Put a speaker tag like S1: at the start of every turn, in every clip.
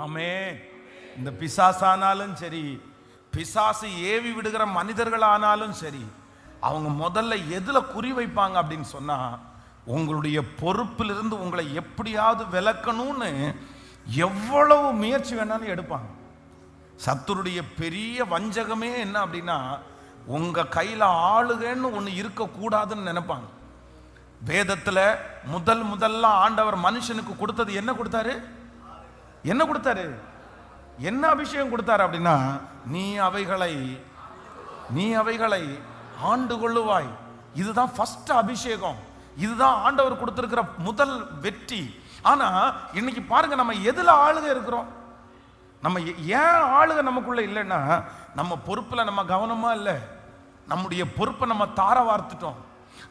S1: ஆமே. இந்த பிசாசானாலும் சரி, பிசாசு ஏவி விடுகிற மனிதர்களானாலும் சரி, அவங்க முதல்ல எதுல குறி வைப்பாங்க அப்படின்னு சொன்னா, உங்களுடைய பொறுப்பிலிருந்து உங்களை எப்படியாவது விலக்கணும்னு எவ்வளவு முயற்சி வேணாலும் எடுப்பாங்க. சத்துருடைய பெரிய வஞ்சகமே என்ன அப்படின்னா, உங்க கையில ஆளுகன்னு ஒன்று இருக்கக்கூடாதுன்னு நினைப்பாங்க. வேதத்துல முதல்ல ஆண்டவர் மனுஷனுக்கு கொடுத்தது என்ன கொடுத்தாரு? என்ன கொடுத்தாரு? என்ன அபிஷேகம் கொடுத்தாரு அப்படின்னா, நீ அவைகளை ஆண்டு கொள்ளுவாய். இதுதான் ஃபர்ஸ்ட் அபிஷேகம். இதுதான் ஆண்டவர் கொடுத்திருக்கிற முதல் வெற்றி. ஆனா இன்னைக்கு பாருங்க, நம்ம எதுல ஆளுக இருக்கிறோம்? நம்ம ஏன் ஆளுக நமக்குள்ள இல்லைன்னா, நம்ம பொறுப்புல நம்ம கவனமா இல்லை. நம்முடைய பொறுப்பை நம்ம தார வார்த்துட்டோம்.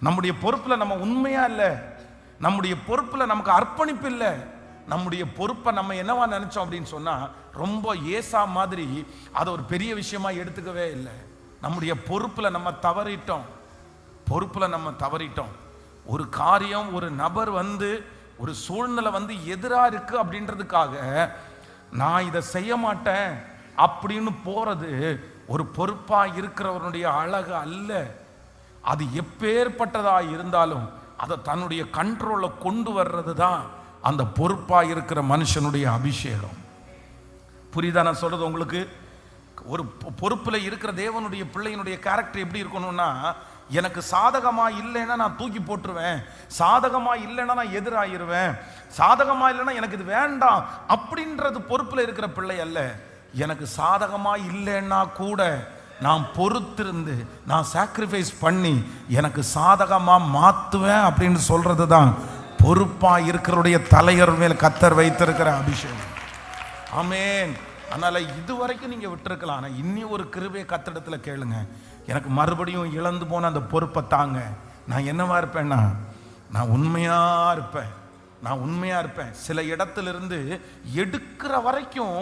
S1: நம்முடைய பொறுப்புல நம்ம உண்மையா இல்லை. நம்முடைய பொறுப்புல நமக்கு அர்ப்பணிப்பு இல்லை. நம்முடைய பொறுப்பை நம்ம என்னவா நினைச்சோம் அப்படின்னு சொன்னா, ரொம்ப ஏசா மாதிரி அதை ஒரு பெரிய விஷயமா எடுத்துக்கவே இல்லை. நம்முடைய பொறுப்புல நம்ம தவறிட்டோம். ஒரு காரியம், ஒரு நபர் ஒரு சூழ்நிலை எதிராக இருக்கு அப்படின்றதுக்காக நான் இதை செய்ய மாட்டேன் அப்படின்னு போறது ஒரு பொறுப்பா இருக்கிறவனுடைய அழகு அல்ல. அது எப்பேற்பட்டதா இருந்தாலும் அதை தன்னுடைய கண்ட்ரோல்ல கொண்டு வர்றது தான் அந்த பொறுப்பா இருக்கிற மனுஷனுடைய அபிஷேகம். புரியுதா நான் சொல்றது உங்களுக்கு? ஒரு பொறுப்புல இருக்கிற தேவனுடைய பிள்ளையினுடைய கேரக்டர் எப்படி இருக்கணும்னா, எனக்கு சாதகமா இல்லைன்னா நான் தூக்கி போட்டுருவேன், சாதகமா இல்லைன்னா நான் எதிராயிருவேன், சாதகமா இல்லைன்னா எனக்கு இது வேண்டாம் அப்படின்றது பொறுப்புல இருக்கிற பிள்ளை அல்ல. எனக்கு சாதகமா இல்லைன்னா கூட நான் பொறுத்திருந்து, நான் சாக்ரிஃபைஸ் பண்ணி எனக்கு சாதகமா மாத்துவேன் அப்படின்னு சொல்றது தான் பொறுப்பா இருக்கிறவருடைய தலைவர் மேல் கர்த்தர் வைத்திருக்கிற அபிஷேகம். ஆமென். அதனால இதுவரைக்கும் நீங்க விட்டுருக்கலாம். ஆனா இன்னி ஒரு கிருபையை கர்த்தரிடத்துல கேளுங்க. எனக்கு மறுபடியும் இழந்து போன அந்த பொறுப்பை தாங்க. நான் என்னவா இருப்பேன்னா, நான் உண்மையா இருப்பேன். சில இடத்திலிருந்து எடுக்கிற வரைக்கும்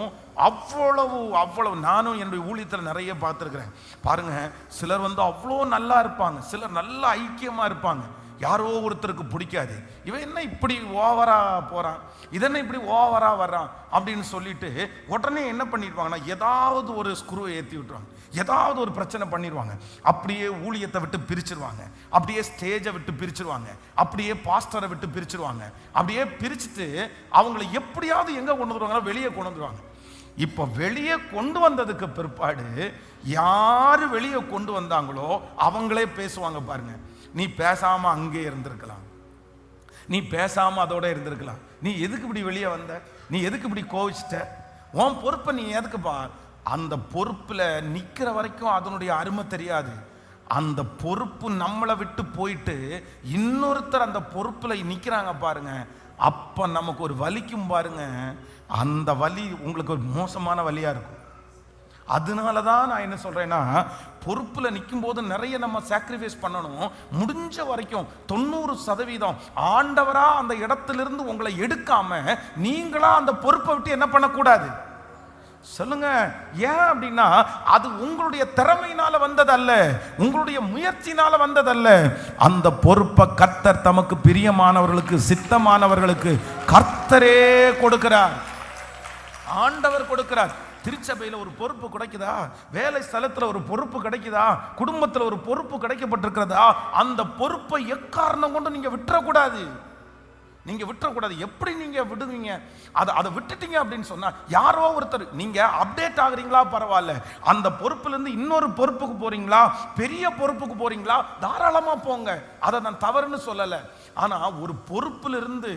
S1: அவ்வளவு நானும் என்னுடைய ஊழியத்தில் நிறைய பார்த்துருக்கிறேன். பாருங்க, சிலர் அவ்வளோ நல்லா இருப்பாங்க, சிலர் நல்ல ஐக்கியமா இருப்பாங்க. யாரோ ஒருத்தருக்கு பிடிக்காது, இவன் என்ன இப்படி ஓவரா போறான், இதென்ன இப்படி ஓவரா வர்றான் அப்படின்னு சொல்லிட்டு உடனே என்ன பண்ணிடுவாங்கன்னா, ஏதாவது ஒரு ஸ்க்ரூவை ஏற்றி விட்டுருவாங்க, ஏதாவது ஒரு பிரச்சனை பண்ணிடுவாங்க. அப்படியே ஊழியத்தை விட்டு பிரிச்சிருவாங்க, அப்படியே ஸ்டேஜை விட்டு பிரிச்சிருவாங்க, அப்படியே பாஸ்டரை விட்டு பிரிச்சிருவாங்க. அப்படியே பிரிச்சுட்டு அவங்களை எப்படியாவது எங்க கொண்டு வந்துருவாங்க? வெளியே கொண்டு வந்துருவாங்க. இப்போ வெளியே கொண்டு வந்ததுக்கு பிற்பாடு யாரு வெளியே கொண்டு வந்தாங்களோ அவங்களே பேசுவாங்க. பாருங்க, நீ பேசாம அங்கே இருந்திருக்கலாம், நீ பேசாம அதோட இருந்திருக்கலாம், நீ எதுக்கு இப்படி வெளியே வந்த, நீ எதுக்கு இப்படி கோவிச்சிட்ட, உன் பொறுப்பை நீ எதுக்கு பார். அந்த பொறுப்புல நிக்கிற வரைக்கும் அதனுடைய அருமை தெரியாது. அந்த பொறுப்பு நம்மளை விட்டு போயிட்டு இன்னொருத்தர் அந்த பொறுப்புல நிக்கிறாங்க பாருங்க, அப்ப நமக்கு ஒரு வலிக்கும் பாருங்க. அந்த வலி உங்களுக்கு ஒரு மோசமான வலியா இருக்கும். அதனாலதான் நான் என்ன சொல்றேன்னா, பொறுப்புல நிற்கும் போது நிறைய நம்ம சாக்ரிஃபைஸ் பண்ணணும். முடிஞ்ச வரைக்கும் 90% ஆண்டவரா அந்த இடத்திலிருந்து உங்களை எடுக்காம நீங்களா அந்த பொறுப்பை விட்டு என்ன பண்ணக்கூடாது? சொல்லுங்க. ஏன் அப்படின்னா, அது உங்களுடைய திறமையினால வந்ததல்ல, உங்களுடைய முயற்சினால வந்ததல்ல. அந்த பொறுப்பை கர்த்தர் தமக்கு பிரியமானவர்களுக்கு, சித்தமானவர்களுக்கு கர்த்தரே கொடுக்கிறார், ஆண்டவர் கொடுக்கிறார். திருச்சபையில் ஒரு பொறுப்பு கிடைக்குதா, வேலை ஸ்தலத்தில் ஒரு பொறுப்பு கிடைக்குதா, குடும்பத்தில் ஒரு பொறுப்பு கிடைக்கப்பட்டிருக்கிறதா, அந்த பொறுப்பை எக்காரணம் கொண்டு நீங்க விட்டுறக்கூடாது. எப்படி நீங்க விடுவீங்க? அதை விட்டுட்டீங்க அப்படின்னு சொன்னா, யாரோ ஒருத்தர், நீங்க அப்டேட் ஆகுறீங்களா பரவாயில்ல, அந்த பொறுப்புல இருந்து இன்னொரு பொறுப்புக்கு போறீங்களா, பெரிய பொறுப்புக்கு போறீங்களா, தாராளமா போங்க, அதை நான் தவறுன்னு சொல்லல. ஆனா ஒரு பொறுப்புல இருந்து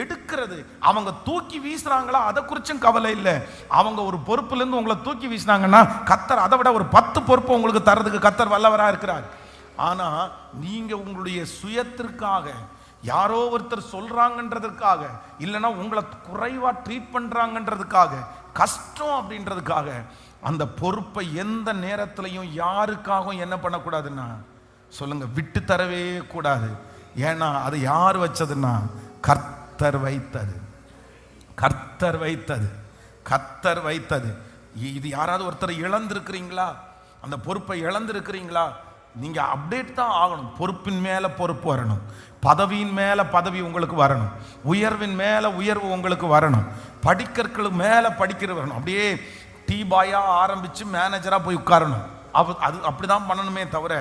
S1: எடுக்கிறது, அவங்க தூக்கி வீசுறாங்களா அதை குறிச்சும் கவலை இல்லை. அவங்க ஒரு பொறுப்புல இருந்து உங்களை தூக்கி வீசினாங்கன்னா, கர்த்தர் அதை விட ஒரு 10 பொறுப்பு உங்களுக்கு தரதுக்கு கர்த்தர் வல்லவரா இருக்கிறார். ஆனா நீங்க உங்களுடைய சுயத்திற்காக, யாரோ ஒருத்தர் சொல்றாங்கன்றதுக்காக, இல்லைன்னா உங்களை குறைவா ட்ரீட் பண்றாங்கன்றதுக்காக, கஷ்டம் அப்படின்றதுக்காக அந்த பொறுப்பை எந்த நேரத்திலையும் யாருக்காகவும் என்ன பண்ணக்கூடாதுன்னா, சொல்லுங்க, விட்டு தரவே கூடாது. ஏன்னா அது யார் வச்சதுன்னா, கர்த்தர் வைத்தது. இது யாராவது ஒருத்தர் இழந்திருக்கிறீங்களா? அந்த பொறுப்பை இழந்திருக்கிறீங்களா? நீங்க அப்டேட் தான் ஆகணும். பொறுப்பின் மேல பொறுப்பு வரணும், பதவியின் மேல பதவி உங்களுக்கு வரணும், உயர்வின் மேல உயர்வு உங்களுக்கு வரணும். படிக்கற்களுக்கு மேலே படிக்கிற வரணும். அப்படியே டீபாயா ஆரம்பித்து மேனேஜராக போய் உட்காரணும். அது அப்படிதான் பண்ணணுமே தவிர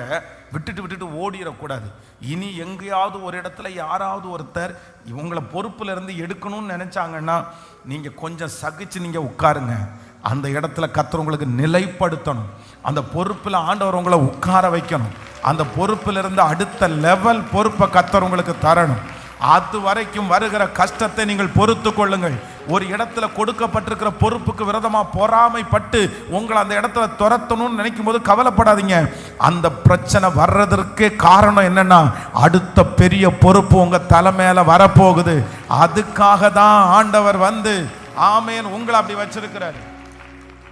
S1: விட்டுட்டு ஓடிடக்கூடாது. இனி எங்கேயாவது ஒரு இடத்துல யாராவது ஒருத்தர் இவங்களை பொறுப்புல இருந்து எடுக்கணும்னு நினைச்சாங்கன்னா நீங்க கொஞ்சம் சகிச்சு நீங்க உட்காருங்க. அந்த இடத்துல கர்த்தர் உங்களுக்கு நிலைப்படுத்தணும். அந்த பொறுப்புல ஆண்டவர் உங்களை உட்கார வைக்கணும். அந்த பொறுப்புல இருந்து அடுத்த லெவல் பொறுப்பை கர்த்தர் உங்களுக்கு தரணும். அது வரைக்கும் வருகிற கஷ்டத்தை நீங்கள் பொறுத்து கொள்ளுங்கள். ஒரு இடத்துல கொடுக்கப்பட்டிருக்கிற பொறுப்புக்கு விரோதமா பொறாமைப்பட்டு உங்களை அந்த இடத்துல துரத்தணும்னு நினைக்கும் போது கவலைப்படாதீங்க. அந்த பிரச்சனை வர்றதற்கே காரணம் என்னன்னா, அடுத்த பெரிய பொறுப்பு உங்க தலை மேல வரப்போகுது. அதுக்காக தான் ஆண்டவர் வந்து ஆமேன் உங்களை அப்படி வச்சிருக்கிறார்.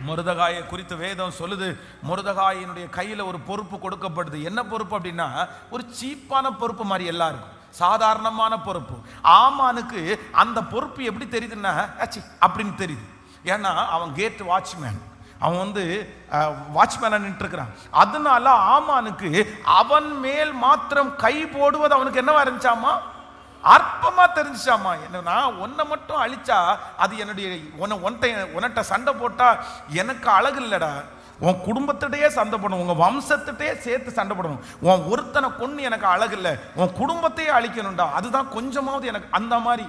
S1: மொர்தெகாயை குறித்து வேதம் சொல்லுது, மொர்தெகாயினுடைய கையில ஒரு பொறுப்பு கொடுக்கப்படுது. என்ன பொறுப்பு அப்படின்னா, ஒரு சீப்பான பொறுப்பு மாதிரி எல்லாருக்கும் சாதாரணமான பொறுப்பு. ஆமானுக்கு அந்த பொறுப்பு எப்படி தெரியுதுன்னா அப்படின்னு தெரியுது. ஏன்னா அவன் கேட் வாட்ச்மேன், அவன் வந்து வாட்ச்மேனா நின்று இருக்கிறான். அதனால ஆமானுக்கு அவன் மேல் மாத்திரம் கை போடுவது அவனுக்கு என்னவா இருந்துச்சாமா, அற்பமா தெரிஞ்சாமா. என்னன்னா உன்னை மட்டும் அழிச்சா அது என்னுடைய உன்கிட்ட சண்டை போட்டா எனக்கு அழகு இல்லடா, உன் குடும்பத்திட்டே சண்டை போடணும், உங்க வம்சத்திட்டே சேர்த்து சண்டை போடணும். உன் ஒருத்தனை கொண்டு எனக்கு அழகு இல்லை, உன் குடும்பத்தையே அழிக்கணும்டா, அதுதான் கொஞ்சமாவது எனக்கு அந்த மாதிரி.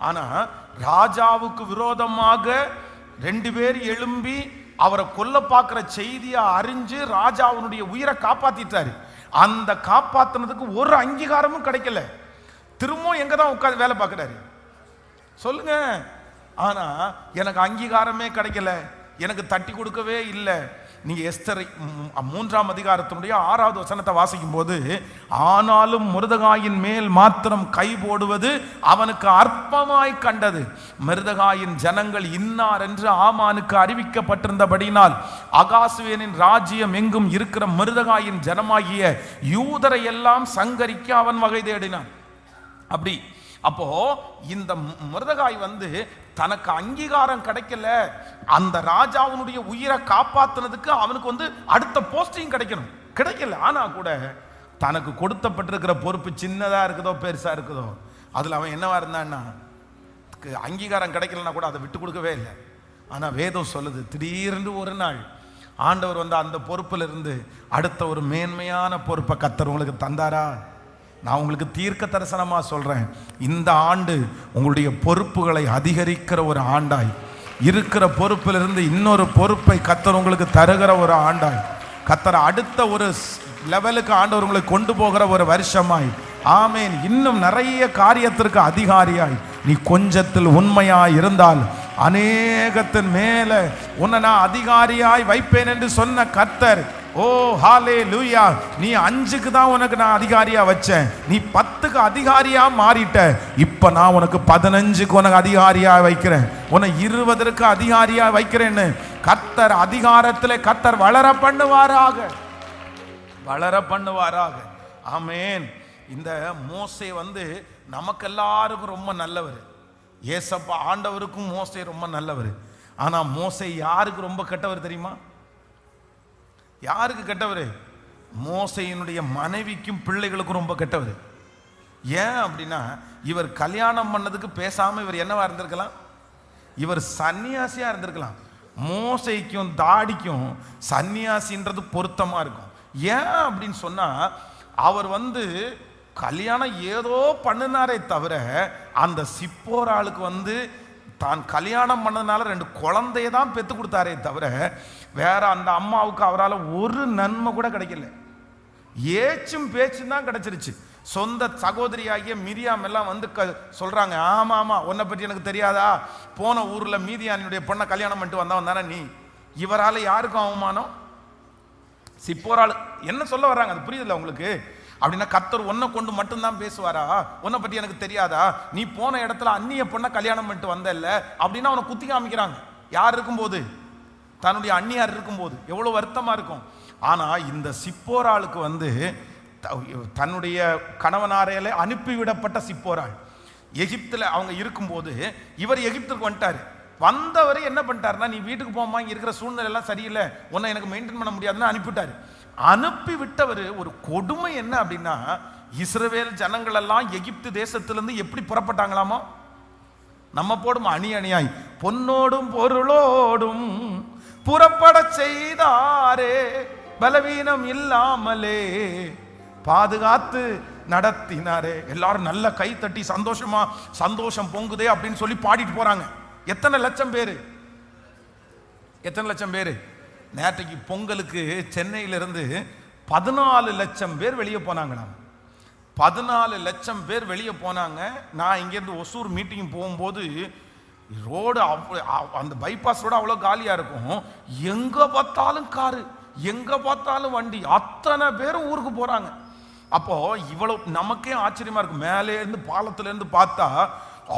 S1: ஆனா ராஜாவுக்கு விரோதமாக 2 பேர் எழும்பி அவரை கொல்ல பார்க்கிற செய்தியை அறிஞ்சு ராஜாவுடைய உயிரை காப்பாத்திட்டாரு. அந்த காப்பாத்தினதுக்கு ஒரு அங்கீகாரமும் கிடைக்கல. திரும்பவும் எங்க தான் உட்காந்து வேலை பார்க்கிறாரு சொல்லுங்க. ஆனா எனக்கு அங்கீகாரமே கிடைக்கல, எனக்கு தட்டி கொடுக்கவே இல்லை. நீங்க எஸ்தர் 3ஆம் அதிகாரத்தினுடைய 6வது வசனத்தை வாசிக்கும் போது, ஆனாலும் மொர்தெகாயின் மேல் மாத்திரம் கை போடுவது அவனுக்கு அற்பமாய் கண்டது. மொர்தெகாயின் ஜனங்கள் இன்னார் என்று ஆமானுக்கு அறிவிக்கப்பட்டிருந்தபடினால் அகாசுவேனின் ராஜ்யம் எங்கும் இருக்கிற மொர்தெகாயின் ஜனமாகிய யூதரை எல்லாம் சங்கரிக்க அவன் வகை தேடினான். அப்படி அப்போ இந்த மொர்தெகாய் வந்து தனக்கு அங்கீகாரம் கிடைக்கல, அந்த ராஜாவுடைய உயிரை காப்பாத்தினதுக்கு அவனுக்கு வந்து அடுத்த போஸ்டிங் கிடைக்கல. ஆனா கூட தனக்கு கொடுத்தப்பட்டிருக்கிற பொறுப்பு சின்னதா இருக்குதோ பெருசா இருக்குதோ, அதுல அவன் என்னவா இருந்தான்னா, அங்கீகாரம் கிடைக்கலன்னா கூட அதை விட்டு கொடுக்கவே இல்லை. ஆனா வேதம் சொல்லுது, திடீர்னு ஒரு நாள் ஆண்டவர் வந்து அந்த பொறுப்புல இருந்து அடுத்த ஒரு மேன்மையான பொறுப்பை கர்த்தர் உங்களுக்கு தந்தாரா? நான் உங்களுக்கு தீர்க்க தரிசனமா சொல்றேன், இந்த ஆண்டு உங்களுடைய பொறுப்புகளை அதிகரிக்கிற ஒரு ஆண்டாய், இருக்கிற பொறுப்பிலிருந்து இன்னொரு பொறுப்பை கர்த்தர் உங்களுக்கு தருகிற ஒரு ஆண்டாய், கர்த்தர் அடுத்த ஒரு லெவலுக்கு ஆண்டவர் உங்களை கொண்டு போகிற ஒரு வருஷமாய், ஆமேன், இன்னும் நிறைய காரியத்திற்கு அதிகாரியாய், நீ கொஞ்சத்தில் உண்மையாய் இருந்தால் அநேகத்தின் மேல உன்னை நான் அதிகாரியாய் வைப்பேன் என்று சொன்ன கர்த்தர், ஓ ஹல்லேலூயா, நீ 5க்கு தான் உனக்கு நான் அதிகாரியா வச்சேன், நீ 10க்கு அதிகாரியா மாறிட்ட, இப்ப நான் உனக்கு 15க்கு உனக்கு அதிகாரியா வைக்கிறேன், உன்னை 20க்கு அதிகாரியா வைக்கிறேன்னு கர்த்தர் அதிகாரத்திலே கர்த்தர் வளர பண்ணுவாராக. ஆமேன். இந்த மோசே வந்து நமக்கு எல்லாருக்கும் ரொம்ப நல்லவர். ஏசப்பா ஆண்டவருக்கும் மோசே ரொம்ப நல்லவர். ஆனா மோசே யாருக்கு ரொம்ப கெட்டவர் தெரியுமா? யாருக்கு கெட்டவர்? மோசேயினுடைய மனைவிக்கும் பிள்ளைகளுக்கும் ரொம்ப கெட்டவர். ஏன் அப்படின்னா, இவர் கல்யாணம் பண்ணதுக்கு பேசாம இவர் என்னவா இருந்திருக்கலாம்? இவர் சன்னியாசியா இருந்திருக்கலாம். மோசேக்கும் தாடிக்கும் சன்னியாசின்றது பொருத்தமா இருக்கும். ஏன் அப்படின்னு சொன்னா, அவர் வந்து கல்யாணம் ஏதோ பண்ணினாரே தவிர அந்த சிப்போராளுக்கு வந்து தான் கல்யாணம் பண்ணதுனால 2 குழந்தைய தான் பெற்று கொடுத்தாரே தவிர வேற அந்த அம்மாவுக்கு அவரால் ஒரு நன்மை கூட கிடைக்கல. ஏச்சும் பேச்சும் தான் கிடைச்சிருச்சு. சொந்த சகோதரியாகிய மிரியாம் எல்லாம் வந்து சொல்றாங்க, ஆமா ஆமா உன்னை பற்றி எனக்கு தெரியாதா, போன ஊர்ல மீதியானுடைய பொண்ணை கல்யாணம் பண்ணிட்டு வந்தவன் தானே நீ. இவரால் யாருக்கும் அவமானம்? சிப்போரால். என்ன சொல்ல வர்றாங்க அது புரியுதுல்ல உங்களுக்கு? அப்படின்னா கர்த்தர் உன்னை கொண்டு மட்டும்தான் பேசுவாரா? உன்னை பற்றி எனக்கு தெரியாதா? நீ போன இடத்துல அந்நிய பொண்ணை கல்யாணம் பண்ணிட்டு வந்தல்ல அப்படின்னு அவனை குத்தி காமிக்கிறாங்க. யார் இருக்கும்போது? தன்னுடைய அந்நியார் இருக்கும்போது. எவ்வளவு வருத்தமா இருக்கும். ஆனா இந்த சிப்போராளுக்கு வந்து தன்னுடைய கணவனாரையில அனுப்பிவிடப்பட்ட சிப்போராள் எகிப்துல அவங்க இருக்கும்போது இவர் எகிப்துக்கு வந்துட்டாரு. வந்தவர் என்ன பண்ணிட்டாருன்னா, நீ வீட்டுக்கு போமா, இங்க இருக்கிற சூழ்நிலை எல்லாம் சரியில்லை, உன்னை எனக்கு மெயின்டைன் பண்ண முடியாதுன்னு அனுப்பிவிட்டாரு. அனுப்பி விட்டவர் ஒரு கொடுமை என்ன அப்படின்னா, இஸ்ரவேல் ஜனங்கள் எல்லாம் எகிப்து தேசத்திலிருந்து எப்படி புறப்பட்டாங்களாமா? நம்ம போடும் அணி அணியாய் பொன்னோடும் பொருளோடும் புறப்பட செய்தாரே, பலவீனம் இல்லாமலே பாதுகாத்து நடத்தினாரே. எல்லாரும் நல்ல கை தட்டி சந்தோஷமா, சந்தோஷம் பொங்குதே அப்படின்னு சொல்லி பாடிட்டு போறாங்க. எத்தனை லட்சம் பேரு, எத்தனை லட்சம் பேரு? நேற்றைக்கு பொங்கலுக்கு சென்னையிலிருந்து 14 லட்சம் பேர் வெளியே போனாங்களாம். 14 லட்சம் பேர் வெளியே போனாங்க. நான் இங்கேருந்து ஒசூர் மீட்டிங் போகும்போது ரோடு அந்த பைபாஸ் ரோடு அவ்வளோ காலியாக இருக்கும். எங்கே பார்த்தாலும் காரு, எங்கே பார்த்தாலும் வண்டி, அத்தனை பேரும் ஊருக்கு போகிறாங்க. அப்போ இவ்வளோ நமக்கே ஆச்சரியமாக இருக்கும். மேலேருந்து பாலத்திலேருந்து பார்த்தா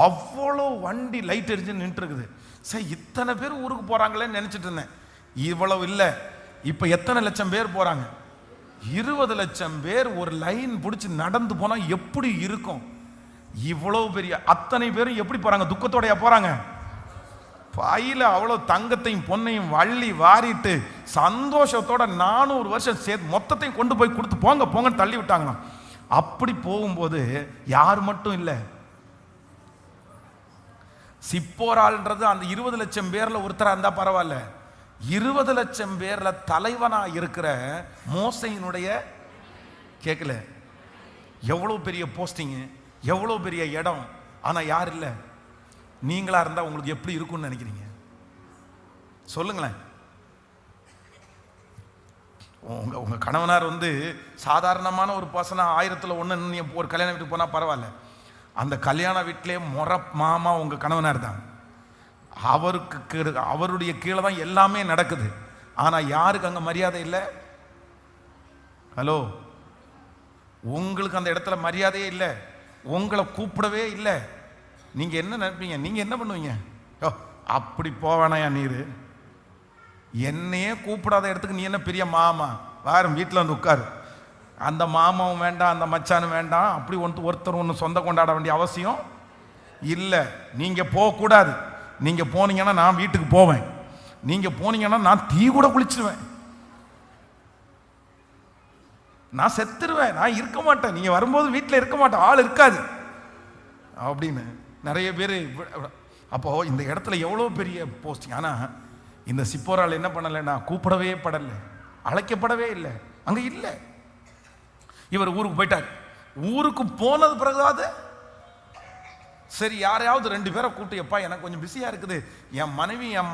S1: அவ்வளோ வண்டி லைட் எரிஞ்சு நின்றுருக்குது. சரி, இத்தனை பேர் ஊருக்கு போகிறாங்களேன்னு நினச்சிட்டு இருந்தேன். இவ்வளவு இல்லை. இப்போ எத்தனை லட்சம் பேர் போகிறாங்க? 20 லட்சம் பேர் ஒரு லைன் பிடிச்சி நடந்து போனால் எப்படி இருக்கும்? இவ்வளவு பெரிய அத்தனை பேரும் எப்படி போகிறாங்க? துக்கத்தோடையா போகிறாங்க? பையில அவ்வளோ தங்கத்தையும் பொன்னையும் வள்ளி வாரிட்டு சந்தோஷத்தோட 400 வருஷம் சேர்த்து மொத்தத்தையும் கொண்டு போய் கொடுத்து போங்க போங்கன்னு தள்ளி விட்டாங்களாம். அப்படி போகும்போது யார் மட்டும் இல்லை, சிப்போரால்ன்றது அந்த 20 லட்சம் பேர்ல ஒருத்தரா இருந்தா பரவாயில்ல, 20 லட்சம் பேர்ல தலைவனா இருக்கிற மோசையினுடைய, கேட்கல, எவ்வளவு பெரிய போஸ்டிங், எவ்வளவு பெரிய இடம். ஆனா யார் இல்லை? நீங்களா இருந்தா உங்களுக்கு எப்படி இருக்கும்னு நினைக்கிறீங்க? சொல்லுங்களேன். உங்க கணவனார் சாதாரணமான ஒரு பர்சனா 1000ல் 1 ஒரு கல்யாண வீட்டுக்கு போனா பரவாயில்ல. அந்த கல்யாண வீட்டிலே முறை மாமா உங்க கணவனார் தான். அவருடைய கீழே தான் எல்லாமே நடக்குது. ஆனா யாருக்கு அங்க மரியாதை இல்லை? ஹலோ, உங்களுக்கு அந்த இடத்துல மரியாதையே இல்லை, உங்களை கூப்பிடவே இல்லை. நீங்க என்ன நினைப்பீங்க? நீங்க என்ன பண்ணுவீங்க? அப்படி போவானாயா நீரு, என்னையே கூப்பிடாத இடத்துக்கு நீ என்ன பெரிய மாமா, வாரம் வீட்டில் வந்து உட்காரு. அந்த மாமாவும் வேண்டாம், அந்த மச்சானும் வேண்டாம், அப்படி ஒருத்தர் ஒன்று சொந்த கொண்டாட வேண்டிய அவசியம் இல்லை. நீங்க போகக்கூடாது. நீங்க போனீங்கன்னா நான் வீட்டுக்கு போவேன், நீங்க போனீங்கன்னா நான் தீ கூட குளிச்சிருவேன், நான் செத்துருவேன், நான் இருக்க மாட்டேன், நீங்க வரும்போது வீட்டில் இருக்க மாட்டேன், ஆள் இருக்காது அப்படின்னு நிறைய பேர். அப்போ இந்த இடத்துல எவ்வளோ பெரிய போஸ்டிங். ஆனா இந்த சிப்போரால் என்ன பண்ணலைன்னா கூப்பிடவே படலை, அழைக்கப்படவே இல்லை, அங்க இல்லை. இவர் ஊருக்கு போயிட்டார். ஊருக்கு போனது பிறகுதாவது சரி யாரையாவது 2 பேரை கூப்பிட்டு, எப்பா எனக்கு கொஞ்சம் பிஸியா இருக்குது, என் மனைவி என்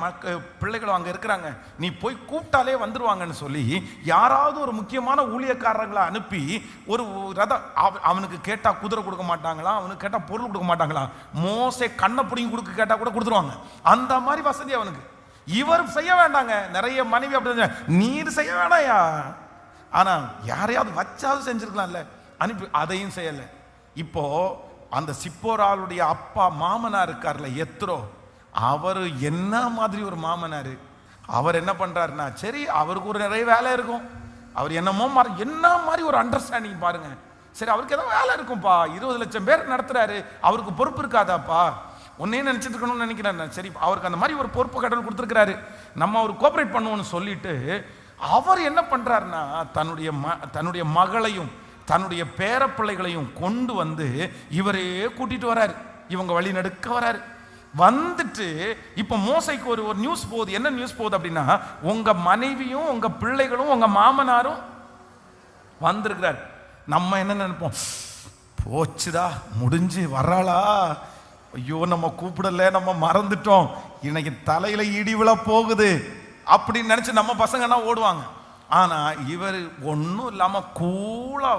S1: பிள்ளைகளும் அங்க இருக்கிறாங்க, நீ போய் கூப்பிட்டாலே வந்துருவாங்கன்னு சொல்லி யாராவது ஒரு முக்கியமான ஊழியக்காரர்களை அனுப்பி ஒரு ரதம், அவனுக்கு கேட்டா குதிரை கொடுக்க மாட்டாங்களா, அவனுக்கு கேட்டா பொருள் கொடுக்க மாட்டாங்களா, மோசே கண்ணை பிடிங்கி கொடுக்க கேட்டா கூட கொடுத்துருவாங்க. அந்த மாதிரி வசதி அவனுக்கு. இவர் செய்ய வேண்டாங்க. நிறைய மனைவி அப்படி, நீர் செய்ய வேண்டாயா, ஆனா யாரையாவது வச்சாவது செஞ்சிருக்கலாம்ல, அனுப்பி அதையும் செய்யல. இப்போ அந்த சிப்போராளுடைய அப்பா மாமனார் இருக்கார்ல எத்ரோ, அவர் என்ன மாதிரி ஒரு மாமனார். அவர் என்ன பண்றாருன்னா, சரி அவருக்கு ஒரு நிறைய வேலை இருக்கும், அவர் என்னமோ என்ன மாதிரி ஒரு அண்டர்ஸ்டாண்டிங் பாருங்க. சரி அவருக்கு ஏதோ வேலை இருக்கும்பா, 20 லட்சம் பேர் நடத்துறாரு, அவருக்கு பொறுப்பு இருக்காதாப்பா, ஒன்னே நினைச்சிட்டு இருக்கணும்னு நினைக்கிறேன். சரி அவருக்கு அந்த மாதிரி ஒரு பொறுப்பு கடவுள் கொடுத்துருக்கிறாரு, நம்ம அவர் கோஆபரேட் பண்ணுவோம்னு சொல்லிட்டு அவர் என்ன பண்றாருன்னா, தன்னுடைய மகளையும் தன்னுடைய பேரப்பிள்ளைகளையும் கொண்டு வந்து இவரே கூட்டிட்டு வராரு. இவங்க வழி நடுக்க வராரு. வந்துட்டு இப்ப மோசைக்கு ஒரு நியூஸ் போகுது. என்ன நியூஸ் போகுது அப்படின்னா, உங்க மனைவியும் உங்க பிள்ளைகளும் உங்க மாமனாரும் வந்திருக்கிறார். நம்ம என்ன நினைப்போம், போச்சுதா முடிஞ்சு வர்றாளா, ஐயோ நம்ம கூப்பிடல, நம்ம மறந்துட்டோம், இன்னைக்கு தலையில இடி விழ போகுது அப்படின்னு நினைச்சு நம்ம பசங்கன்னா ஓடுவாங்க. ஆனா இவர் ஒன்றும் இல்லாம கூலா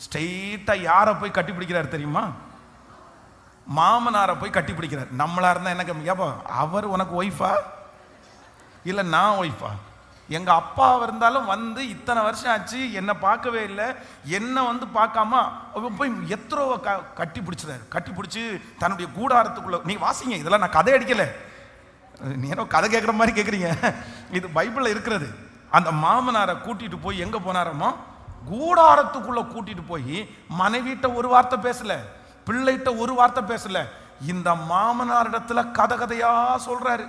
S1: ஸ்ட்ரெயிட்டா யாரை போய் கட்டி பிடிக்கிறார் தெரியுமா? மாமனாரை போய் கட்டி பிடிக்கிறார். நம்மளா இருந்தா என்ன, அவர் உனக்கு ஒய்ஃபா இல்லை நான் ஒய்ஃபா? எங்க அப்பா இருந்தாலும் இத்தனை வருஷம் ஆச்சு, என்னை பார்க்கவே இல்லை, என்ன பார்க்காம போய் எத்ரோவை கட்டி பிடிச்சிடாரு. கட்டி பிடிச்சி தன்னுடைய கூடாரத்துக்குள்ள, நீ வாசிங்க, இதெல்லாம் நான் கதை அடிக்கல, நீ ஏதோ கதை கேட்குற மாதிரி கேட்குறீங்க, இது பைபிளில் இருக்கிறது. அந்த மாமனாரை கூட்டிட்டு போய் எங்க போனாரமோ, கூடாரத்துக்குள்ள கூட்டிட்டு போய் மனைவிட்ட ஒரு வார்த்தை பேசல, பிள்ளைகிட்ட ஒரு வார்த்தை பேசல, இந்த மாமனார் இடத்துல கதை கதையா சொல்றாரு.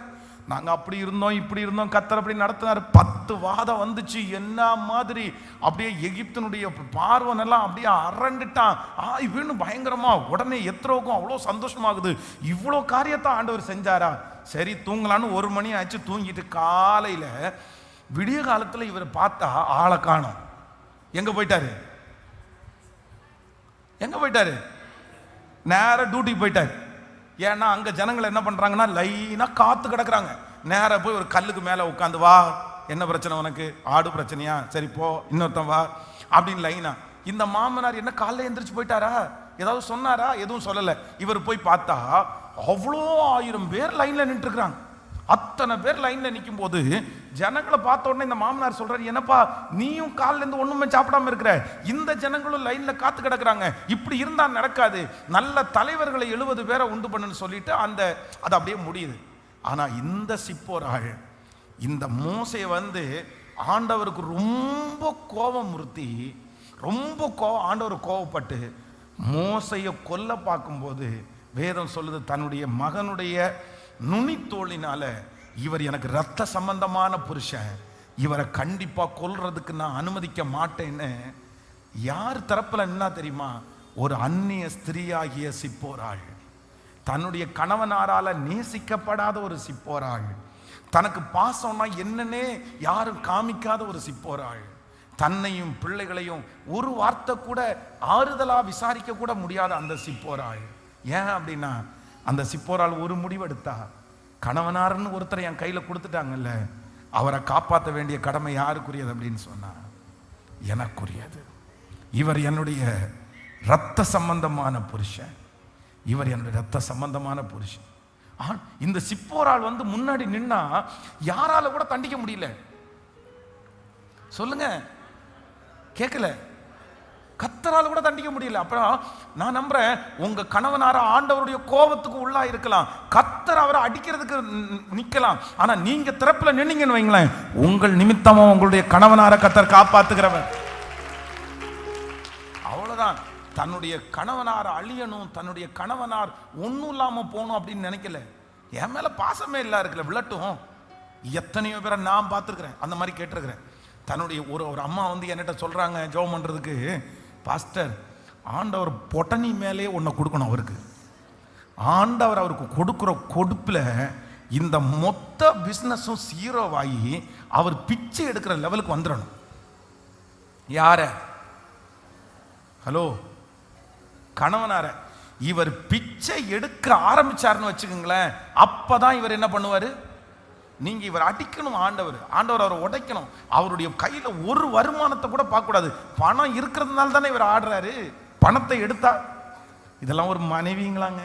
S1: நாங்க அப்படி இருந்தோம் இப்படி இருந்தோம், கர்த்தர் அப்படி நடத்தினார். 10 வாதம் வந்துச்சு. என்ன மாதிரி அப்படியே எகிப்தினுடைய பார்வன் எல்லாம் அப்படியே அரண்டுட்டான். இவனு பயங்கரமா உடனே எத்ரோக்கும் அவ்வளோ சந்தோஷமாகுது. இவ்வளோ காரியத்தை ஆண்டவர் செஞ்சாரா? சரி தூங்கலான்னு 1 மணி ஆச்சு. தூங்கிட்டு காலையில விடிய காலத்துல இவர் பார்த்தா ஆளை காணோம். எங்க போயிட்டாரு? எங்க போயிட்டாரு? நேர டியூட்டிக்கு போயிட்டாரு. ஏன்னா அங்க ஜனங்கள் என்ன பண்றாங்கன்னா லைனா காத்து கிடக்குறாங்க. நேர போய் ஒரு கல்லுக்கு மேல உட்காந்து, வா என்ன பிரச்சனை உனக்கு? ஆடு பிரச்சனையா? சரி போ, இன்னொருத்தன் வா அப்படின்னு லைனா. இந்த மாமனார் என்ன காலைல எந்திரிச்சு போயிட்டாரா? ஏதாவது சொன்னாரா? எதுவும் சொல்லல. இவர் போய் பார்த்தா அவ்வளோ 1000 பேர் லைன்ல நின்று இருக்கிறாங்க. அத்தனை பேர் லைன்ல நிற்கும் போது ஜனங்களை பார்த்த உடனே இந்த மாமனார் சொல்றாரு, என்னப்பா நீயும் காலில இருந்து ஒண்ணுமே சாப்பிடாம இருக்கிற, இந்த ஜனங்களும் லைன்ல காத்து கிடக்குறாங்க, இப்படி இருந்தா நடக்காது, நல்ல தலைவர்களை 70 பேரை உண்டு பண்ணுன்னு சொல்லிட்டு அது அப்படியே முடியுது. ஆனா இந்த சிப்போராள் இந்த மோசே ஆண்டவருக்கு ரொம்ப கோபம் முறுத்தி, ஆண்டவர் கோபப்பட்டு மோசையை கொல்ல பார்க்கும்போது வேதம் சொல்லுது, தன்னுடைய மகனுடைய நுனித்தோளினால, இவர் எனக்கு ரத்த சம்பந்தமான புருஷன், இவரை கண்டிப்பா கொல்றதுக்கு நான் அனுமதிக்க மாட்டேன்னு யார் தரப்புல என்ன தெரியுமா? ஒரு அந்நிய ஸ்திரீயாகிய சிப்போராள், தன்னுடைய கணவனாரால நேசிக்கப்படாத ஒரு சிப்போராள், தனக்கு பாசம்னா என்னன்னே யாரும் காமிக்காத ஒரு சிப்போராள், தன்னையும் பிள்ளைகளையும் ஒரு வார்த்தை கூட ஆறுதலா விசாரிக்க கூட முடியாத அந்த சிப்போராள். ஏன் அப்படின்னா அந்த சிப்போரால் ஒரு முடிவெடுத்தா, கணவனார்னு ஒருத்தரை என் கையில கொடுத்துட்டாங்கல்ல, அவரை காப்பாற்ற வேண்டிய கடமை யாருக்குரியது அப்படின்னு சொன்னா எனக்குரியது. இவர் என்னுடைய ரத்த சம்பந்தமான புருஷன், இவர் என்னுடைய ரத்த சம்பந்தமான புருஷன். இந்த சிப்போரால் முன்னாடி நின்னா யாரால கூட தண்டிக்க முடியல. சொல்லுங்க, கேட்கல? கர்த்தரால கூட தண்டிக்க முடியல. அப்புறம் நான் நம்புறேன், உங்க கணவனார ஆண்டவருடைய கோபத்துக்கு உள்ளா இருக்கலாம், கர்த்தர் அவரை அடிக்கிறதுக்கு நிக்கலாம். ஆனா நீங்க திறப்புல நின்னீங்கன்னு வைங்களேன், உங்கள் நிமித்தமா உங்களுடைய கணவனார கர்த்தர் காப்பாத்துகிறவர். அவ்வளவுதான். தன்னுடைய கணவனார் அழியணும், தன்னுடைய கணவனார் ஒன்னும் இல்லாம போகணும் அப்படின்னு நினைக்கல. என் மேல பாசமே இல்ல இருக்குல்ல, விளட்டும். எத்தனையோ பேரை நான் பார்த்துருக்கிறேன், அந்த மாதிரி கேட்டிருக்கிறேன். தன்னுடைய ஒரு அம்மா என்கிட்ட சொல்றாங்க ஜெபம் பண்றதுக்கு, பாஸ்டர் ஆண்டவர் பொட்டனி மேலே ஒன்றை கொடுக்கணும் அவருக்கு. ஆண்டவர் அவருக்கு கொடுக்குற கொடுப்புல இந்த மொத்த பிஸ்னஸும் சீரோவாகி அவர் பிச்சை எடுக்கிற லெவலுக்கு வந்துடணும். யார? ஹலோ, கணவனார. இவர் பிச்சை எடுக்க ஆரம்பிச்சாருன்னு வச்சுக்கோங்களேன், அப்பதான் இவர் என்ன பண்ணுவாரு? நீங்க இவர் அடிக்கணும், ஆண்டவர் அவரை உடைக்கணும். அவருடைய கையில ஒரு வருமானத்தை கூட பார்க்க கூடாது. பணம் இருக்கிறதுனால தானே இவர் ஆடுறாரு. பணத்தை எடுத்தா இதெல்லாம் ஒரு மனைவிங்களாங்க?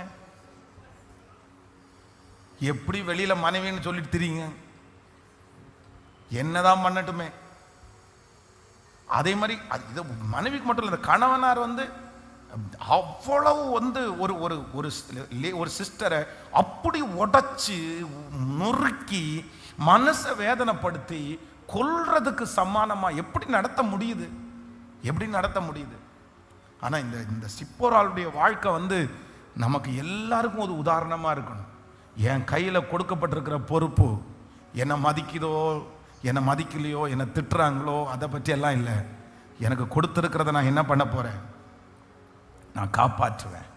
S1: எப்படி வெளியில மனைவின்னு சொல்லிட்டு திரியுங்க? என்னதான் பண்ணட்டுமே. அதே மாதிரி இது மனைவிக்கு மட்டும் இல்லை, கணவனார் அவ்வளவு ஒரு சிஸ்டரை அப்படி உடைச்சு நொறுக்கி மனசை வேதனைப்படுத்தி கொல்றதுக்கு சமானமா எப்படி நடத்த முடியுது? எப்படி நடத்த முடியுது? ஆனா இந்த சிப்போராளுடைய வாழ்க்கை நமக்கு எல்லாருக்கும் ஒரு உதாரணமா இருக்கணும். என் கையில கொடுக்கப்பட்டிருக்கிற பொறுப்பு, என்னை மதிக்குதோ என்னை மதிக்கலையோ, என்னை திட்டுறாங்களோ, அதை பற்றி எல்லாம் இல்லை. எனக்கு கொடுத்திருக்கிறத நான் என்ன பண்ண போறேன்? நான் காப்பாற்றுவேன்.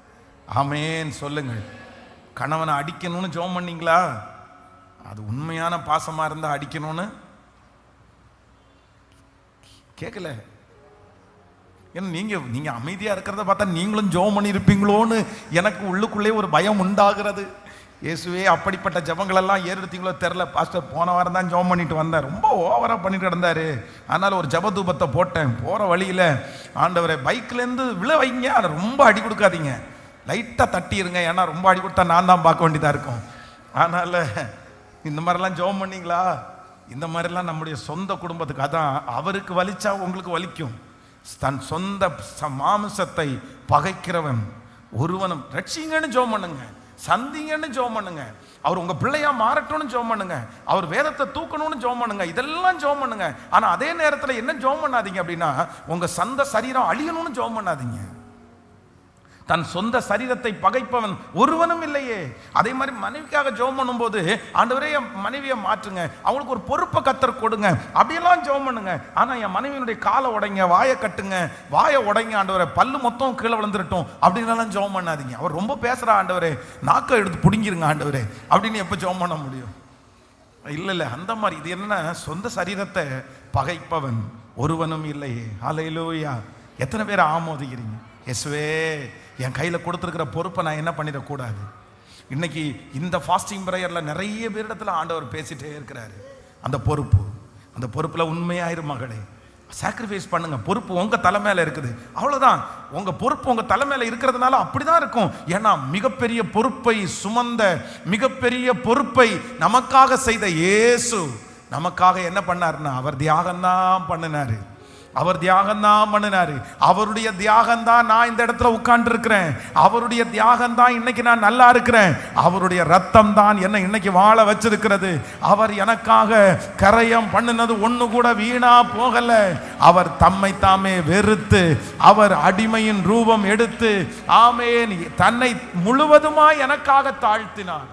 S1: ஆமேன் சொல்லுங்கள். கணவனை அடிக்கணும்னு ஜெபம் பண்ணீங்களா? அது உண்மையான பாசமா இருந்தா அடிக்கணும்னு கேட்கல. ஏன்னா நீங்க அமைதியா இருக்கிறத பார்த்தா நீங்களும் ஜெபம் பண்ணி இருப்பீங்களோன்னு எனக்கு உள்ளுக்குள்ளே ஒரு பயம் உண்டாகிறது. இயேசுவே, அப்படிப்பட்ட ஜபங்கள் எல்லாம் ஏறெடுத்தீங்களோ தெரில. பாஸ்டர் போன வாரம் தான் ஜெபம் பண்ணிட்டு வந்தேன், ரொம்ப ஓவரா பண்ணிட்டு இருந்தாரு. அதனால ஒரு ஜப தூபத்தை போட்டேன். போற வழியில, ஆண்டவரை பைக்லேருந்து விழ வைங்க, அதை ரொம்ப அடி கொடுக்காதீங்க, லைட்டா தட்டிடுங்க, ஏன்னா ரொம்ப அடி கொடுத்தா நான் தான் பார்க்க வேண்டியதா இருக்கும். அதனால இந்த மாதிரிலாம் ஜெபம் பண்ணீங்களா? இந்த மாதிரிலாம் நம்முடைய சொந்த குடும்பத்துக்கு, அதான் அவருக்கு வலிச்சா உங்களுக்கு வலிக்கும். தன் சொந்த மாமிசத்தை பகைக்கிறவன் ஒருவனும் ரட்சிங்கன்னு ஜெபம் பண்ணுங்க, சந்திங்கன்னு ஜெபம் பண்ணுங்க, அவர் உங்க பிள்ளையா மாறட்டும்னு ஜெபம் பண்ணுங்க, அவர் வேதத்தை தூக்கணும்னு ஜெபம் பண்ணுங்க, இதெல்லாம் ஜெபம் பண்ணுங்க. ஆனா அதே நேரத்தில் என்ன ஜெபம் பண்ணாதீங்க அப்படின்னா, உங்க சொந்த சரீரம் அழியணும்னு ஜெபம் பண்ணாதீங்க. தன் சொந்த சரீரத்தை பகைப்பவன் ஒருவனும் இல்லையே. அதே மாதிரி மனைவிக்காக ஜெபம் பண்ணும்போது, ஆண்டவரே என் மனைவியை மாற்றுங்க, அவங்களுக்கு ஒரு பொறுப்பை கர்த்தர் கொடுங்க, அப்படியெல்லாம் ஜெபம் பண்ணுங்க. ஆனா என் மனைவியினுடைய காலை உடைங்க, வாயை கட்டுங்க, வாயை உடைங்க ஆண்டவரே, பல்லு மொத்தம் கீழே விழுந்துட்டோம் அப்படின்னாலும் ஜெபம் பண்ணாதீங்க. அவர் ரொம்ப பேசுறா ஆண்டவரே, நாக்கை எடுத்து பிடுங்கிருங்க ஆண்டவரே அப்படின்னு எப்போ ஜெபம் பண்ண முடியும்? இல்லை, அந்த மாதிரி. இது என்ன? சொந்த சரீரத்தை பகைப்பவன் ஒருவனும் இல்லையே. ஹல்லேலூயா. எத்தனை பேர் ஆமோதிக்கிறீங்க? இயேசுவே, என் கையில் கொடுத்துருக்கிற பொறுப்பை நான் என்ன பண்ணிடக்கூடாது. இன்னைக்கு இந்த ஃபாஸ்டிங் ப்ரேயரில் நிறைய பேரிடத்துல ஆண்டவர் பேசிட்டே இருக்கிறாரு. அந்த பொறுப்பில் உண்மையாயிரு மகளே, சாக்ரிஃபைஸ் பண்ணுங்க. பொறுப்பு உங்க தலைமையில இருக்குது, அவ்வளவுதான். உங்க பொறுப்பு உங்க தலைமையில இருக்கிறதுனால அப்படிதான் இருக்கும். ஏன்னா மிகப்பெரிய பொறுப்பை சுமந்த, மிகப்பெரிய பொறுப்பை நமக்காக செய்த இயேசு நமக்காக என்ன பண்ணாருன்னா, அவர் தியாகம்தான் பண்ணினாரு. அவருடைய தியாகம் தான் நான் இந்த இடத்துல உட்கார்ந்து இருக்கிறேன். அவருடைய தியாகம் தான் இன்னைக்கு நான் நல்லா இருக்கிறேன். அவருடைய ரத்தம் தான் என்னை இன்னைக்கு வாழ வச்சிருக்கிறது. அவர் எனக்காக கரையம் பண்ணினது ஒண்ணு கூட வீணா போகல. அவர் தம்மை தாமே வெறுத்து, அவர் அடிமையின் ரூபம் எடுத்து, ஆமென், தன்னை முழுவதுமாய் எனக்காக தாழ்த்தினார்.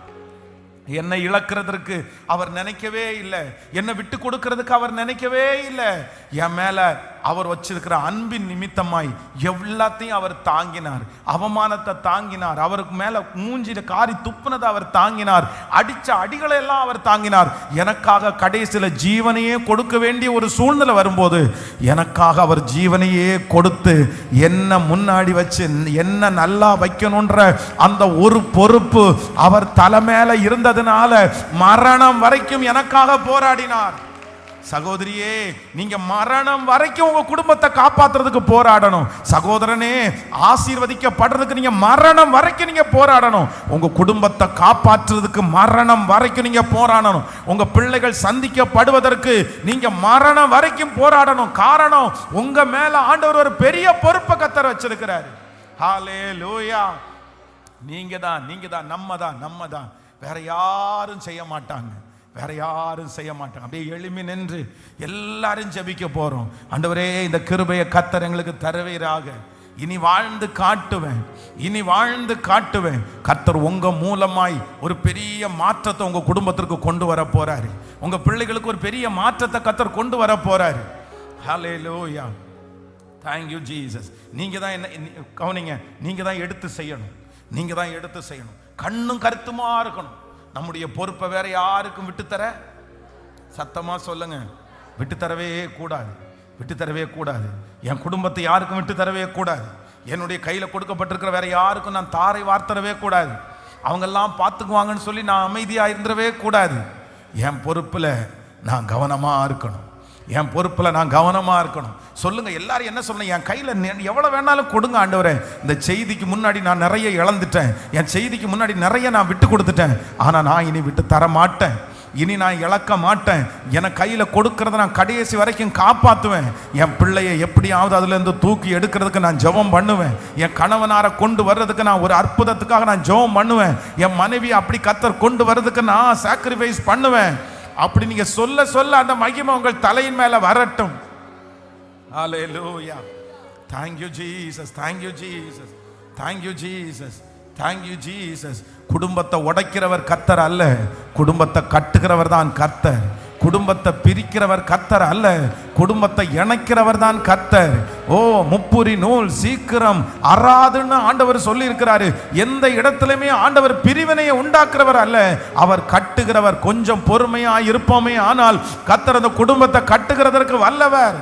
S1: என்னை இழக்கிறதுக்கு அவர் நினைக்கவே இல்லை. என்னை விட்டு கொடுக்கிறதுக்கு அவர் நினைக்கவே இல்லை. என் மேல அவர் வச்சிருக்கிற அன்பின் நிமித்தமாய் எல்லாத்தையும் அவர் தாங்கினார். அவமானத்தை தாங்கினார். அவருக்கு மேல மூஞ்சில காரி துப்புனதை அவர் தாங்கினார். அடிச்ச அடிகளை எல்லாம் அவர் தாங்கினார். எனக்காக கடைசியில ஜீவனையே கொடுக்க வேண்டிய ஒரு சூழ்நிலை வரும்போது எனக்காக அவர் ஜீவனையே கொடுத்து என்ன முன்னாடி வச்சு என்ன நல்லா வைக்கணும்ன்ற அந்த ஒரு பொறுப்பு அவர் தலை மேல இருந்ததுனால மரணம் வரைக்கும் எனக்காக போராடினார். சகோதரியே, நீங்க மரணம் வரைக்கும் உங்க குடும்பத்தை காப்பாத்துறதுக்கு போராடணும். சகோதரனே, ஆசீர்வதிக்கப்படுறதுக்கு நீங்க மரணம் வரைக்கும் நீங்க போராடணும். உங்க குடும்பத்தை காப்பாற்றுறதுக்கு மரணம் வரைக்கும் நீங்க போராடணும். உங்க பிள்ளைகள் சந்திக்கப்படுவதற்கு நீங்க மரணம் வரைக்கும் போராடணும். காரணம், உங்க மேல ஆண்டவர் ஒரு பெரிய பொறுப்பை கர்த்தர் வச்சிருக்கிறாரு. ஹல்லேலூயா. நீங்க தான் நம்ம தான். வேற யாரும் செய்ய மாட்டாங்க. அப்படியே எழும்பி நின்று எல்லாரும் ஜெபிக்க போறோம். ஆண்டவரே, இந்த கிருபையை கர்த்தர் எங்களுக்கு தருவீராக. இனி வாழ்ந்து காட்டுவேன். கர்த்தர் உங்க மூலமாய் ஒரு பெரிய மாற்றத்தை உங்க குடும்பத்திற்கு கொண்டு வர போறாரு. உங்க பிள்ளைகளுக்கு ஒரு பெரிய மாற்றத்தை கர்த்தர் கொண்டு வர போறாரு. ஹல்லேலூயா. Thank you Jesus. நீங்க தான் என்ன கவனிங்க, நீங்க தான் எடுத்து செய்யணும். கண்ணும் கருத்துமா இருக்கணும். நம்முடைய பொறுப்பை வேற யாருக்கும் விட்டுத்தர, சத்தமா சொல்லுங்க, விட்டுத்தரவே கூடாது. என் குடும்பத்தை யாருக்கும் விட்டுத்தரவே கூடாது. என்னுடைய கையில் கொடுக்கப்பட்டிருக்கிற வேற யாருக்கும் நான் தாரை வார்த்தரவே கூடாது. அவங்கெல்லாம் பார்த்துக்குவாங்கன்னு சொல்லி நான் அமைதியாக இருந்துடவே கூடாது. என் பொறுப்பில் நான் கவனமாக இருக்கணும். சொல்லுங்க எல்லாரும் என்ன சொல்லணும்? என் கையில் எவ்வளோ வேணாலும் கொடுங்க ஆண்டவரே. இந்த செய்திக்கு முன்னாடி நான் நிறைய இழந்துட்டேன். என் செய்திக்கு முன்னாடி நிறைய நான் விட்டு கொடுத்துட்டேன். ஆனால் நான் இனி விட்டு தர மாட்டேன். இனி நான் இழக்க மாட்டேன். என கையில் கொடுக்கறத நான் கடைசி வரைக்கும் காப்பாற்றுவேன். என் பிள்ளையை எப்படியாவது அதுலேருந்து தூக்கி எடுக்கிறதுக்கு நான் ஜெபம் பண்ணுவேன். என் கணவனாரை கொண்டு வர்றதுக்கு நான் ஒரு அற்புதத்துக்காக நான் ஜெபம் பண்ணுவேன். என் மனைவி அப்படி கர்த்தர் கொண்டு வர்றதுக்கு நான் சாக்ரிஃபைஸ் பண்ணுவேன். அப்படி நீங்க சொல்ல அந்த மகிமை உங்கள் தலையின் மேல வரட்டும். ஹல்லேலூயா. Thank you Jesus. குடும்பத்தை உடைக்கிறவர் கர்த்தர் அல்ல, குடும்பத்தை கட்டுகிறவர் தான் கர்த்தர். குடும்பத்தை பிரிக்கிறவர் கர்த்தர் அல்ல, குடும்பத்தை இணைக்கிறவர் தான் கர்த்தர். ஓ, முப்புரி நூல் சீக்கிரம் அறாதுன்னு ஆண்டவர் சொல்லி இருக்கிறாரு. எந்த இடத்துலயுமே ஆண்டவர் பிரிவினையை உண்டாக்குறவர் அல்ல, அவர் கட்டுகிறவர். கொஞ்சம் பொறுமையா இருப்போமே ஆனால் கர்த்தர் அந்த குடும்பத்தை கட்டுகிறதற்கு வல்லவர்.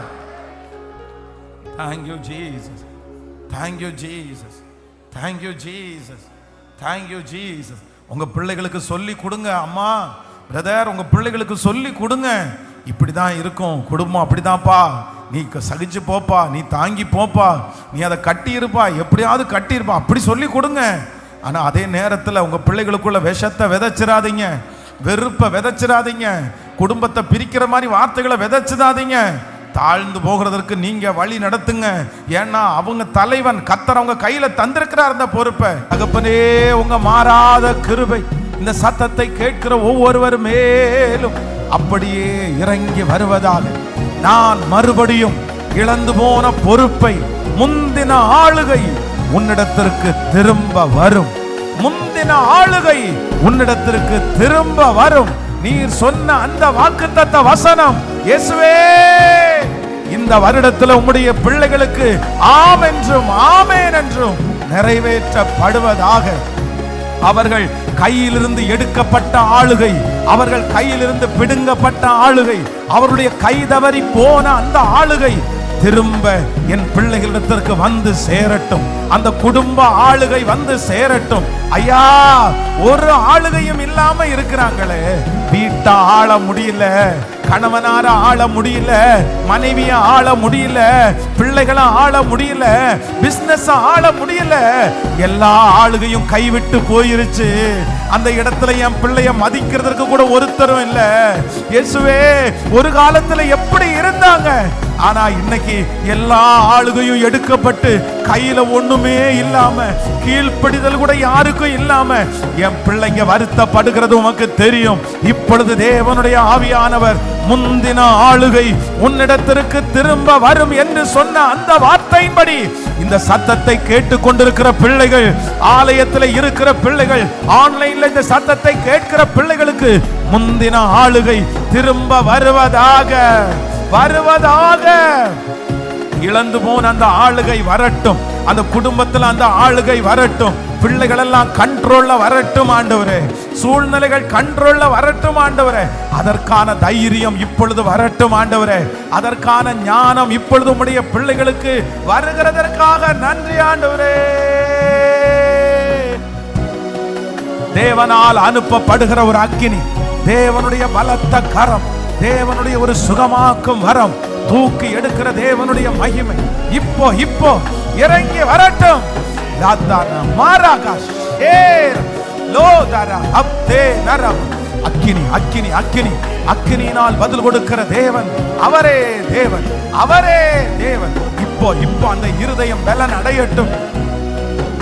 S1: Thank you Jesus. உங்க பிள்ளைகளுக்கு சொல்லி கொடுங்க. அம்மா, பிரதர், உங்க பிள்ளைகளுக்கு சொல்லி கொடுங்க. இப்படிதான் இருக்கும் குடும்பம், அப்படிதான்ப்பா, நீ சகிச்சு போப்பா, நீ தாங்கி போப்பா, நீ அதை கட்டியிருப்பா, எப்படியாவது கட்டியிருப்பா, அப்படி சொல்லி கொடுங்க. ஆனா அதே நேரத்தில் உங்க பிள்ளைகளுக்குள்ள விஷத்தை விதைச்சிடாதீங்க, வெறுப்பை விதைச்சிடாதீங்க, குடும்பத்தை பிரிக்கிற மாதிரி வார்த்தைகளை விதைச்சிடாதீங்க. தாழ்ந்து போகிறதற்கு நீங்க வழி நடத்துங்க. ஏன்னா அவங்க தலைவன் கர்த்தர் அவங்க கையில தந்திருக்கிறார் அந்த பொறுப்பை. தகப்பனே, உங்க மாறாத கிருபை இந்த சத்தத்தை கேட்கிற ஒவ்வொருவர் மேலும் அப்படியே இறங்கி வருவதாக. நான் மறுபடியும் இழந்து போன பொறுப்பை, முந்தின ஆளுகை உன்னிடத்திற்கு திரும்ப வரும். முந்தின ஆளுகை உன்னிடத்திற்கு திரும்ப வரும். நீர் சொன்ன அந்த வாக்குத்தத்த வசனம் இயேசுவே இந்த வருடத்தில் உம்முடைய பிள்ளைகளுக்கு ஆம் என்றும் ஆமேன் என்றும் நிறைவேற்றப்படுவதாக. அவர்கள் கையிலிருந்து எடுக்கப்பட்ட ஆளுகை, அவர்கள் கையிலிருந்து பிடுங்கப்பட்ட ஆளுகை, அவருடைய கை தவறி போன அந்த ஆளுகை திரும்ப என் பிள்ளைகளிடத்திற்கு வந்து சேரட்டும். அந்த குடும்ப ஆளுகை வந்து சேரட்டும். ஐயா, ஒரு ஆளுகையும் இல்லாம இருக்கிறாங்களே. வீட்டை ஆள முடியல, கணவனார ஆள முடியல, மனைவிய ஆள முடியல, பிள்ளைகளை ஆள முடியல, பிசினஸ் ஆள முடியல. எல்லா ஆளுகையும் கைவிட்டு போயிருச்சு. அந்த இடத்துல என் பிள்ளைய மதிக்கிறதுக்கு கூட ஒருத்தரும் இல்ல. இயேசுவே, ஒரு காலத்துல எப்படி இருந்தாங்க, ஆனா இன்னைக்கு எல்லா ஆளுகையும் எடுக்கப்பட்டு கையில ஒண்ணுமே இல்லாம, கீழ்ப்படிதல் கூட யாருக்கும் இல்லாம என் பிள்ளைங்க வருத்தப்படுகிறது உமக்கு தெரியும். இப்பொழுது தேவனுடைய ஆவியானவர் முந்தின ஆளுகை உன்னிடத்திற்கு திரும்ப வரும் என்று சொன்ன அந்த வார்த்தையின்படி இந்த சத்தத்தை கேட்டு கொண்டிருக்கிற பிள்ளைகள், ஆலயத்தில் இருக்கிற பிள்ளைகள், ஆன்லைன்ல இந்த சத்தத்தை கேட்கிற பிள்ளைகளுக்கு முந்தின ஆளுகை திரும்ப வருவதாக வருவதாக. இழந்து போன அந்த ஆளுகை வரட்டும். அந்த குடும்பத்தில் அந்த ஆளுகை வரட்டும். பிள்ளைகள் எல்லாம் கண்ட்ரோல்ல வரட்டும் ஆண்டவரே. சூழ்நிலைகள் கண்ட்ரோல்ல வரட்டும் ஆண்டவரே. அதற்கான தைரியம் இப்பொழுது வரட்டும் ஆண்டவரே. அதற்கான ஞானம் இப்பொழுது உம்முடைய பிள்ளைகளுக்கு வருகிறதற்காக நன்றி ஆண்டவரே. தேவனால் அனுப்பப்படுகிற ஒரு அக்கினி, தேவனுடைய பலத்த கரம், தேவனுடைய ஒரு சுகமாக்கும் வரம், தூக்கி எடுக்கிற தேவனுடைய மகிமை இப்போ இப்போ இறங்கி வரட்டும். அக்கினி அக்கினி அக்கினி அக்கினியினால் பதில் கொடுக்கிற தேவன் அவரே தேவன், அவரே தேவன். இப்போ இப்போ அந்த இருதயம் பலன் அடையட்டும்,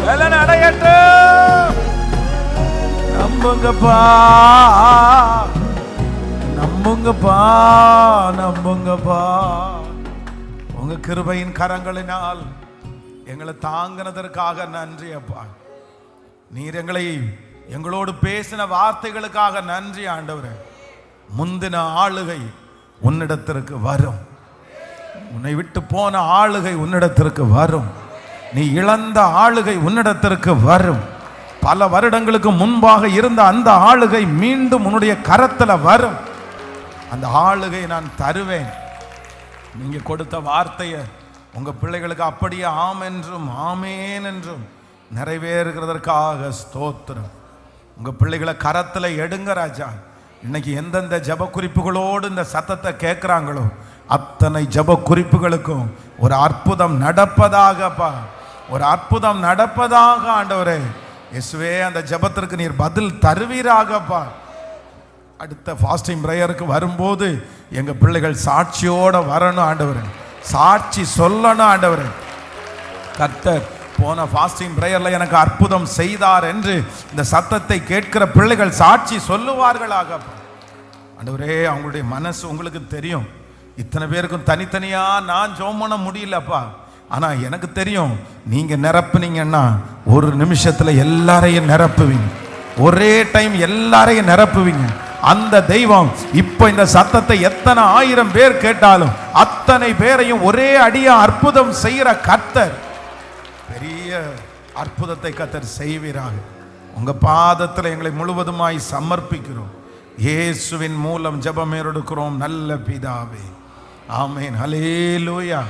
S1: பலன் அடையட்டும். நம்புங்கப்பா, நம்புங்கப்பா, நம்புங்கப்பா. உங்க கிருபையின் கரங்களினால் எங்களை தாங்கினதற்காக நன்றி அப்பா. நீர் எங்களோடு பேசின வார்த்தைகளுக்காக நன்றி ஆண்டவரே. முந்தின ஆளுகை உன்னிடத்திற்கு வரும். உன்னை விட்டு போன ஆளுகை உன்னிடத்திற்கு வரும். நீ இழந்த ஆளுகை உன்னிடத்திற்கு வரும். பல வருடங்களுக்கு முன்பாக இருந்த அந்த ஆளுகை மீண்டும் உன்னுடைய கரத்துல வரும். அந்த ஆளுகை நான் தருவேன். நீங்க கொடுத்த வார்த்தையை உங்க பிள்ளைகளுக்கு அப்படியே ஆம் என்றும் ஆமேன் என்றும் நிறைவேறுகிறதற்காக ஸ்தோத்திரம். உங்க பிள்ளைகளை கரத்துல எடுங்க ராஜா. இன்னைக்கு எந்தெந்த ஜப குறிப்புகளோடு இந்த சத்தத்தை கேட்கிறாங்களோ அத்தனை ஜப குறிப்புகளுக்கும் ஒரு அற்புதம் நடப்பதாகப்பா, ஒரு அற்புதம் நடப்பதாக ஆண்டவரே. இயேசுவே, அந்த ஜபத்திற்கு நீர் பதில் தருவீராகப்பா. அடுத்த ஃபாஸ்டிங் பிரேயருக்கு வரும்போது எங்க பிள்ளைகள் சாட்சியோட வரணும் ஆண்டவரே, சாட்சி சொல்லணும் ஆண்டவரே. கர்த்தர் போன ஃபாஸ்டிங் பிரேயர்ல எனக்கு அற்புதம் செய்தார் என்று இந்த சத்தத்தை கேட்கிற பிள்ளைகள் சாட்சி சொல்லுவார்களாக ஆண்டவரே. அவங்களுடைய மனசு உங்களுக்கு தெரியும். இத்தனை பேருக்கும் தனித்தனியா நான் ஜெபம் பண்ண முடியலப்பா, ஆனா எனக்கு தெரியும் நீங்க நிரப்புனீங்கன்னா ஒரு நிமிஷத்துல எல்லாரையும் நிரப்புவீங்க, ஒரே டைம் எல்லாரையும் நிரப்புவீங்க. அந்த தெய்வம் இப்ப இந்த சத்தத்தை எத்தனை ஆயிரம் பேர் கேட்டாலும் அத்தனை பேரையும் ஒரே அடியா அற்புதம் செய்கிற கர்த்தர், பெரிய அற்புதத்தை கர்த்தர் செய்வீராக. உங்க பாதத்தில் எங்களை முழுவதுமாய் சமர்ப்பிக்கிறோம். இயேசுவின் மூலம் ஜெபம் ஏறெடுக்கிறோம் நல்ல பிதாவே, ஆமென். ஹல்லேலூயா.